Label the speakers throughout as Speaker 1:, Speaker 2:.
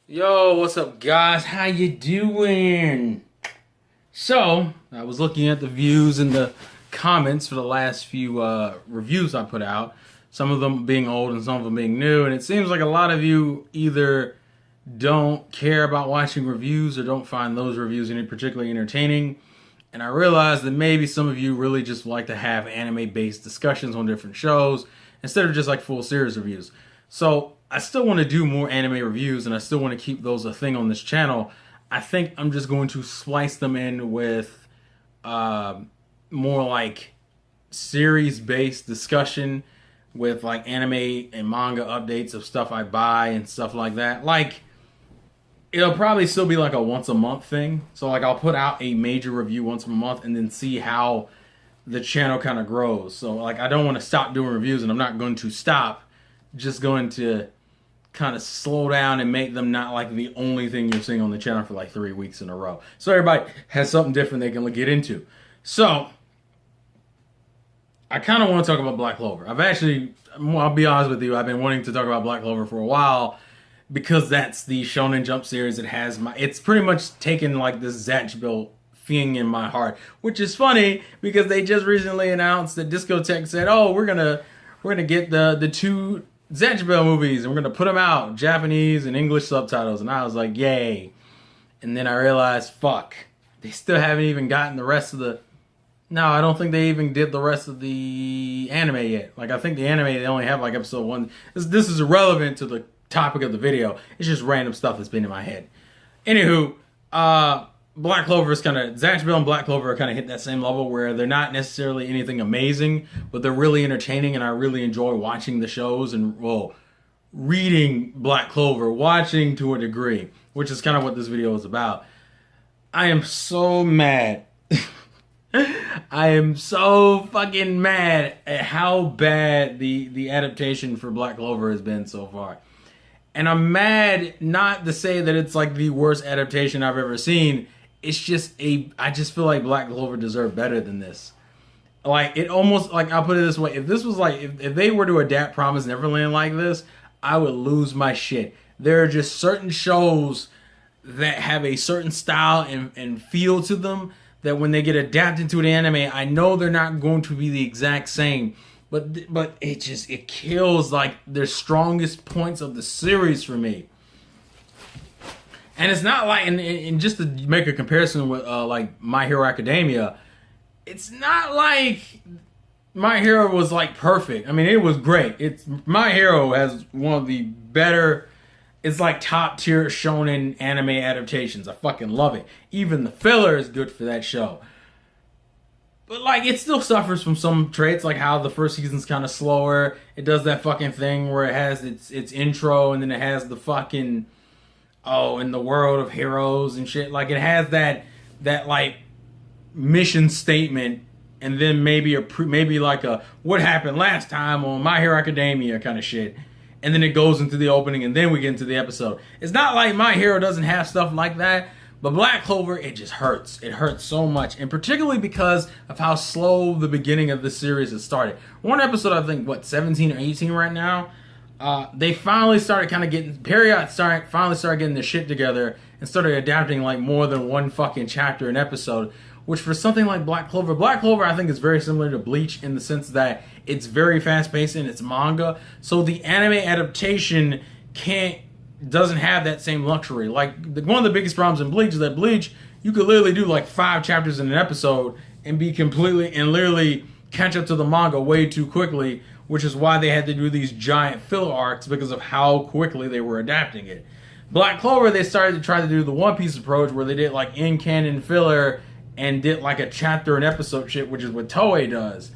Speaker 1: Yo, what's up, guys? How you doing? So, I was looking at the views and the comments for the last few reviews I put out. Some of them being old and some of them being new. And it seems like a lot of you either don't care about watching reviews or don't find those reviews any particularly entertaining. And I realized that maybe some of you really just like to have anime-based discussions on different shows instead of just like full series reviews. So I still want to do more anime reviews and I still want to keep those a thing on this channel. I think I'm just going to splice them in with more like series-based discussion with like anime and manga updates of stuff I buy and stuff like that. Like, it'll probably still be like a once a month thing. So like I'll put out a major review once a month and then see how the channel kind of grows. So like I don't want to stop doing reviews and I'm not going to stop. Just going to kind of slow down and make them not like the only thing you're seeing on the channel for like 3 weeks in a row. So everybody has something different they can get into. So I kind of want to talk about Black Clover. I'll be honest with you, I've been wanting to talk about Black Clover for a while because that's the Shonen Jump series that has it's pretty much taken like this Zatchbell thing in my heart, which is funny because they just recently announced that Discotek said, "Oh, we're gonna get the two Zatchbell movies and we're gonna put them out Japanese and English subtitles," and I was like, "Yay!" And then I realized, fuck, they still haven't even gotten the rest of the. No, I don't think they even did the rest of the anime yet. Like I think the anime they only have like episode 1. This is irrelevant to the topic of the video. It's just random stuff that's been in my head. Anywho, Black Clover is kind of, Zatchbell and Black Clover are kind of hit that same level where they're not necessarily anything amazing, but they're really entertaining, and I really enjoy watching the shows and, well, reading Black Clover, watching to a degree, which is kind of what this video is about. I am so mad. I am so fucking mad at how bad the adaptation for Black Clover has been so far. And I'm mad not to say that it's like the worst adaptation I've ever seen. It's just I just feel like Black Clover deserved better than this. Like, it almost, like, I'll put it this way. If this was like, if they were to adapt Promised Neverland like this, I would lose my shit. There are just certain shows that have a certain style and feel to them that when they get adapted to an anime, I know they're not going to be the exact same. But it kills, like, the strongest points of the series for me. And it's not like, and just to make a comparison with like My Hero Academia, it's not like My Hero was like perfect. I mean, it was great. My Hero has one of the better, it's like top tier shonen anime adaptations. I fucking love it. Even the filler is good for that show. But like, it still suffers from some traits, like how the first season's kind of slower. It does that fucking thing where it has its intro and then it has the fucking, oh, in the world of heroes and shit. Like, it has that like mission statement, and then maybe like a what happened last time on My Hero Academia kind of shit. And then it goes into the opening, and then we get into the episode. It's not like My Hero doesn't have stuff like that, but Black Clover, it just hurts. It hurts so much, and particularly because of how slow the beginning of the series has started. One episode, I think, 17 or 18 right now. They finally started kind of getting, finally started getting their shit together and started adapting like more than one fucking chapter an episode, which for something like Black Clover I think is very similar to Bleach in the sense that it's very fast paced and it's manga, so the anime adaptation doesn't have that same luxury. Like, one of the biggest problems in Bleach is that Bleach, you could literally do like 5 chapters in an episode and literally catch up to the manga way too quickly, which is why they had to do these giant filler arcs because of how quickly they were adapting it. Black Clover, they started to try to do the One Piece approach where they did like in-canon filler and did like a chapter and episode shit, which is what Toei does.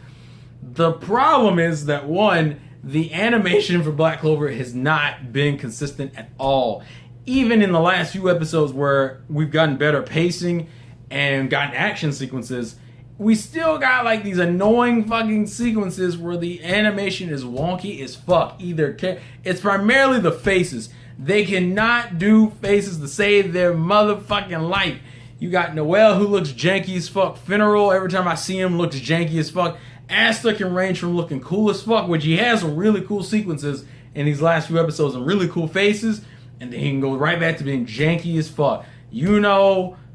Speaker 1: The problem is that, one, the animation for Black Clover has not been consistent at all. Even in the last few episodes where we've gotten better pacing and gotten action sequences, we still got like these annoying fucking sequences where the animation is wonky as fuck. It's primarily the faces. They cannot do faces to save their motherfucking life. You got Noel, who looks janky as fuck. Funeral, every time I see him, looks janky as fuck. Asta can range from looking cool as fuck, which he has some really cool sequences in these last few episodes and really cool faces, and then he can go right back to being janky as fuck.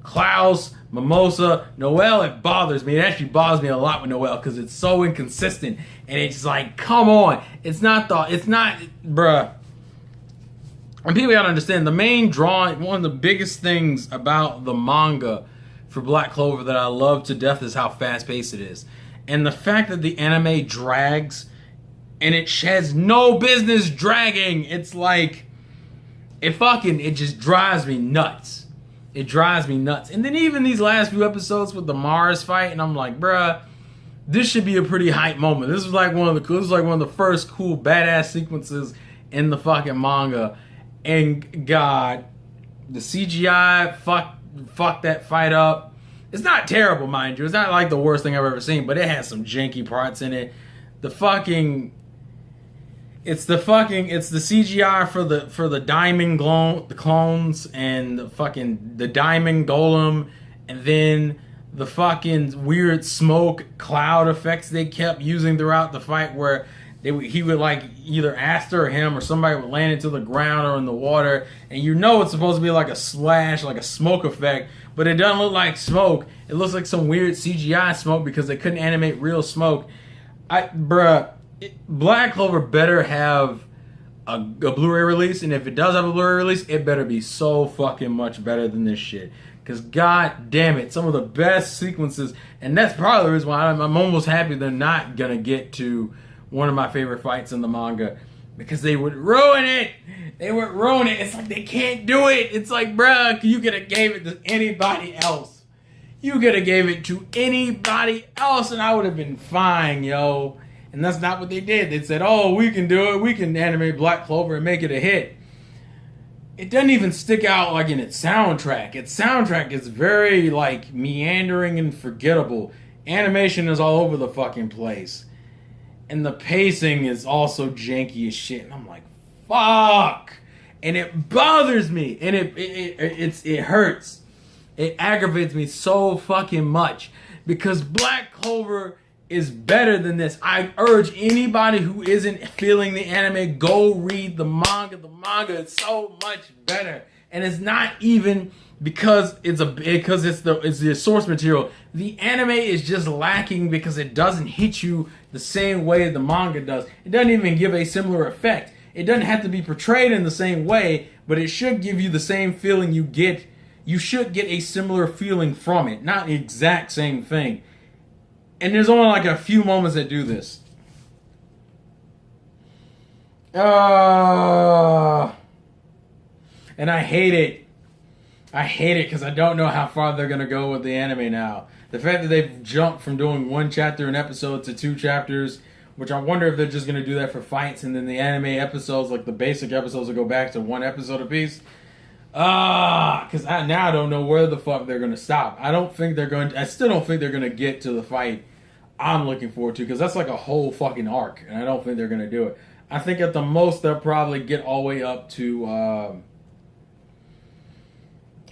Speaker 1: Klaus, Mimosa, Noel, it bothers me. It actually bothers me a lot with Noel because it's so inconsistent. And it's like, come on. Bruh. And people gotta understand, the main drawing, one of the biggest things about the manga for Black Clover that I love to death is how fast-paced it is. And the fact that the anime drags, and it has no business dragging. It's like, it just drives me nuts. It drives me nuts. And then even these last few episodes with the Mars fight, and I'm like, bruh, this should be a pretty hype moment. This was like one of the first cool badass sequences in the fucking manga. And God, the CGI fuck that fight up. It's not terrible, mind you. It's not like the worst thing I've ever seen, but it has some janky parts in it. It's the CGI for the diamond clones and the diamond golem, and then the fucking weird smoke cloud effects they kept using throughout the fight, where he would like either Aster or him or somebody would land into the ground or in the water, and it's supposed to be like a splash, like a smoke effect, but it doesn't look like smoke. It looks like some weird CGI smoke because they couldn't animate real smoke. Black Clover better have a Blu-ray release, and if it does have a Blu-ray release, it better be so fucking much better than this shit. Because god damn it, some of the best sequences, and that's probably the reason why I'm almost happy they're not gonna get to one of my favorite fights in the manga, because they would ruin it. They would ruin it. It's like they can't do it. It's like, bruh, you could have gave it to anybody else. You could have gave it to anybody else, and I would have been fine, yo. And that's not what they did. They said, oh, we can do it. We can animate Black Clover and make it a hit. It doesn't even stick out like in its soundtrack. Its soundtrack is very like meandering and forgettable. Animation is all over the fucking place. And the pacing is also janky as shit. And I'm like, fuck. And it bothers me. And it hurts. It aggravates me so fucking much. Because Black Clover is better than this. I urge anybody who isn't feeling the anime, go read the manga. The manga is so much better, and it's not even because it's the source material. The anime is just lacking because it doesn't hit you the same way the manga does. It doesn't even give a similar effect. It doesn't have to be portrayed in the same way, but it should give you the same feeling you get. You should get a similar feeling from it, not the exact same thing. And there's only like a few moments that do this. And I hate it. I hate it because I don't know how far they're going to go with the anime now. The fact that they've jumped from doing one chapter an episode to 2 chapters, which I wonder if they're just going to do that for fights, and then the anime episodes, like the basic episodes, will go back to 1 episode apiece. Because I don't know where the fuck they're going to stop. I still don't think they're going to get to the fight I'm looking forward to, because that's like a whole fucking arc, and I don't think they're going to do it. I think at the most they'll probably get all the way up to, I'm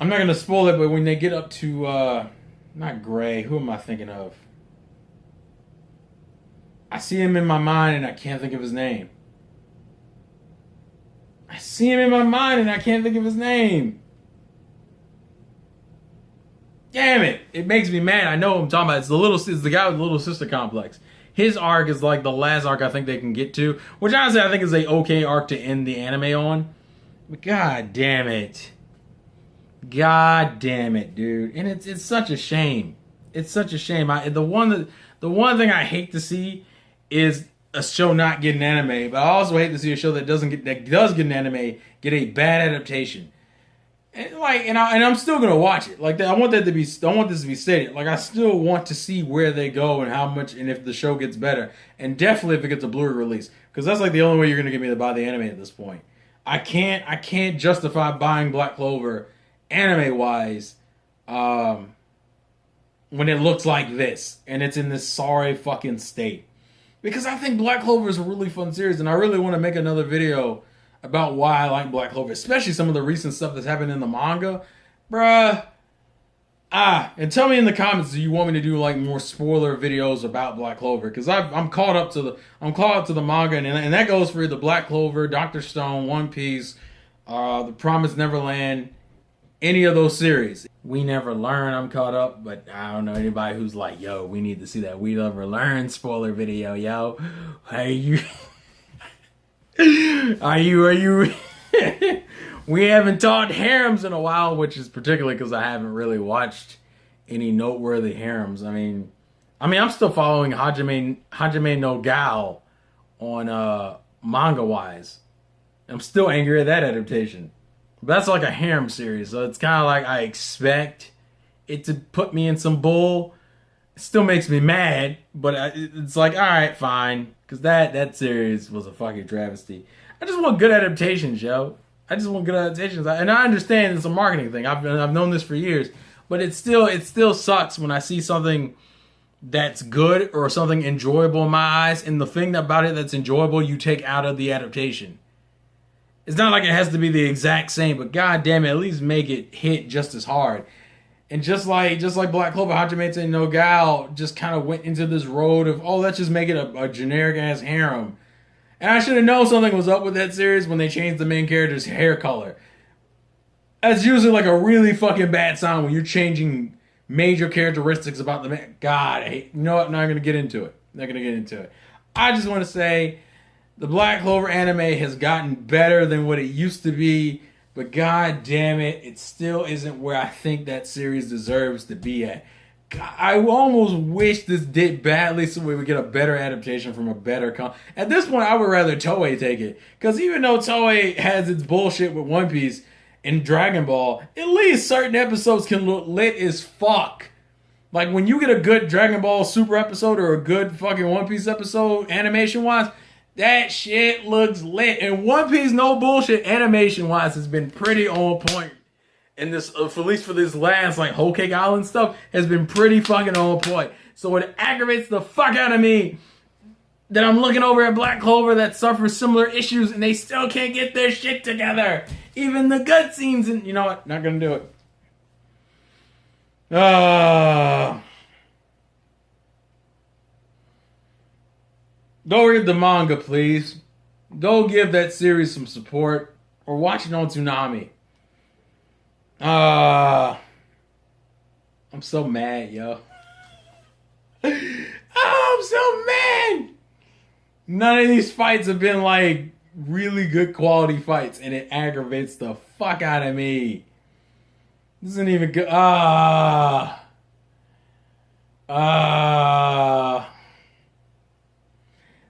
Speaker 1: not going to spoil it, but when they get up to, not Gray, who am I thinking of? I see him in my mind and I can't think of his name. I see him in my mind and I can't think of his name. Damn it. It makes me mad. I know what I'm talking about. It's the guy with the little sister complex. His arc is like the last arc I think they can get to, which honestly I think is a okay arc to end the anime on. But god damn it. God damn it, dude. And it's such a shame. It's such a shame. The one thing I hate to see is a show not get an anime, but I also hate to see a show that does get an anime get a bad adaptation. And I'm still gonna watch it. Like, I want this to be stated. Like, I still want to see where they go and how much, and if the show gets better, and definitely if it gets a Blu-ray release, because that's like the only way you're gonna get me to buy the anime at this point. I can't justify buying Black Clover anime wise when it looks like this and it's in this sorry fucking state. Because I think Black Clover is a really fun series, and I really want to make another video about why I like Black Clover, especially some of the recent stuff that's happened in the manga. Bruh. And tell me in the comments, do you want me to do like more spoiler videos about Black Clover? Because I'm caught up to the manga, and that goes for the Black Clover, Dr. Stone, One Piece, The Promised Neverland, any of those series. We Never Learn, I'm caught up, but I don't know anybody who's like, yo, we need to see that We Never Learn spoiler video, yo. Are you... are you... We haven't talked harems in a while, which is particularly because I haven't really watched any noteworthy harems. I mean, I'm still following Hajime no Gal on manga-wise. I'm still angry at that adaptation. But that's like a harem series, so it's kind of like I expect it to put me in some bull. It still makes me mad, but it's like, all right, fine, because that series was a fucking travesty. I just want good adaptations, yo. I just want good adaptations, and I understand it's a marketing thing. I've known this for years, but it still sucks when I see something that's good or something enjoyable in my eyes, and the thing about it that's enjoyable you take out of the adaptation. It's not like it has to be the exact same, but god damn it, at least make it hit just as hard. And just like Black Clover, Hajime no Gal just kind of went into this road of, oh, let's just make it a generic ass harem. And I should have known something was up with that series when they changed the main character's hair color. That's usually like a really fucking bad sign when you're changing major characteristics about the man. God, you know what? I'm not going to get into it. I just want to say the Black Clover anime has gotten better than what it used to be, but god damn it, it still isn't where I think that series deserves to be at. I almost wish this did badly so we would get a better adaptation from a better At this point, I would rather Toei take it. Because even though Toei has its bullshit with One Piece and Dragon Ball, at least certain episodes can look lit as fuck. Like when you get a good Dragon Ball Super episode or a good fucking One Piece episode, animation-wise, that shit looks lit. And One Piece, no bullshit, animation-wise, has been pretty on point. And this, at least for this last, like, Whole Cake Island stuff, has been pretty fucking on point. So it aggravates the fuck out of me that I'm looking over at Black Clover that suffers similar issues and they still can't get their shit together. Even the good scenes, and you know what? Not gonna do it. Go read the manga, please. Go give that series some support. Or watch it on Toonami. I'm so mad, yo. I'm so mad. None of these fights have been like really good quality fights, and it aggravates the fuck out of me. This isn't even good.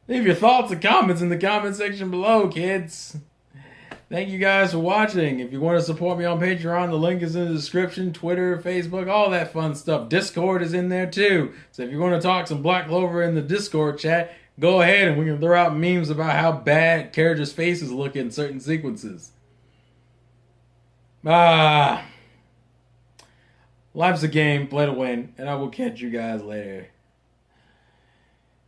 Speaker 1: Leave your thoughts and comments in the comment section below, kids. Thank you guys for watching. If you want to support me on Patreon, the link is in the description. Twitter, Facebook, all that fun stuff. Discord is in there too. So if you want to talk some Black Clover in the Discord chat, go ahead and we can throw out memes about how bad characters' faces look in certain sequences. Life's a game, play to win, and I will catch you guys later.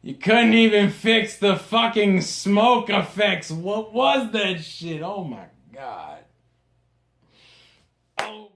Speaker 1: You couldn't even fix the fucking smoke effects. What was that shit? Oh my god. Oh.